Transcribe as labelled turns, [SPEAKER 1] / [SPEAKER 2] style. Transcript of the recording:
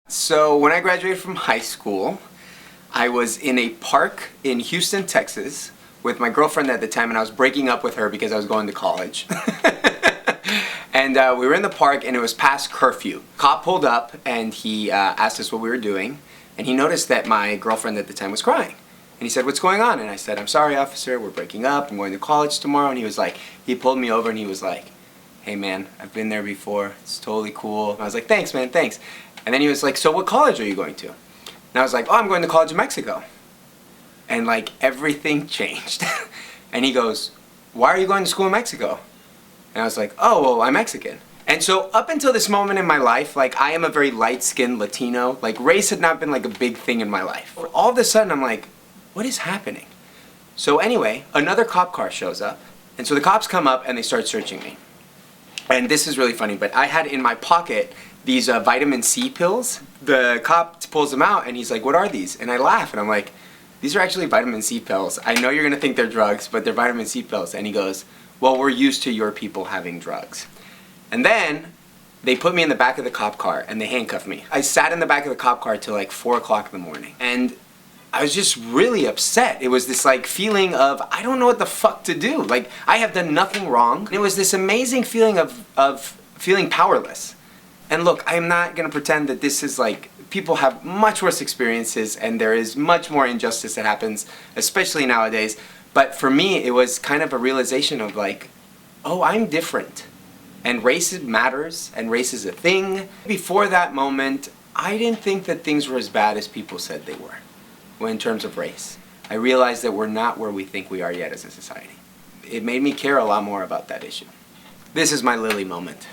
[SPEAKER 1] So when I graduated from high school, I was in a park in Houston, Texas with my girlfriend at the time, and I was breaking up with her because I was going to college. And we were in the park and it was past curfew. Cop pulled up and he asked us what we were doing, and he noticed that my girlfriend at the time was crying. And he said, "What's going on?" And I said, "I'm sorry, officer, we're breaking up, I'm going to college tomorrow." And he was like, he pulled me over and he was like, "Hey man, I've been there before, it's totally cool." And I was like, "Thanks man, thanks." And then he was like, "So what college are you going to?" And I was like, "Oh, I'm going to College of Mexico." And like everything changed. And he goes, "Why are you going to school in Mexico?" And I was like, "Oh, well, I'm Mexican." And so up until this moment in my life, like I am a very light-skinned Latino. Like race had not been like a big thing in my life. All of a sudden I'm like, what is happening? So anyway, another cop car shows up. And so the cops come up and they start searching me. And this is really funny, but I had in my pocket these vitamin C pills. The cop pulls them out and he's like, "What are these?" And I laugh and I'm like, "These are actually vitamin C pills. I know you're gonna think they're drugs, but they're vitamin C pills." And he goes, "Well, we're used to your people having drugs." And then they put me in the back of the cop car and they handcuffed me. I sat in the back of the cop car till like 4 o'clock in the morning. And I was just really upset. It was this like feeling of, I don't know what the fuck to do. Like, I have done nothing wrong. And it was this amazing feeling of feeling powerless. And look, I'm not gonna pretend that this is like, people have much worse experiences and there is much more injustice that happens, especially nowadays. But for me, it was kind of a realization of like, oh, I'm different. And race matters, and race is a thing. Before that moment, I didn't think that things were as bad as people said they were. Well, in terms of race, I realized that we're not where we think we are yet as a society. It made me care a lot more about that issue. This is my Lily moment.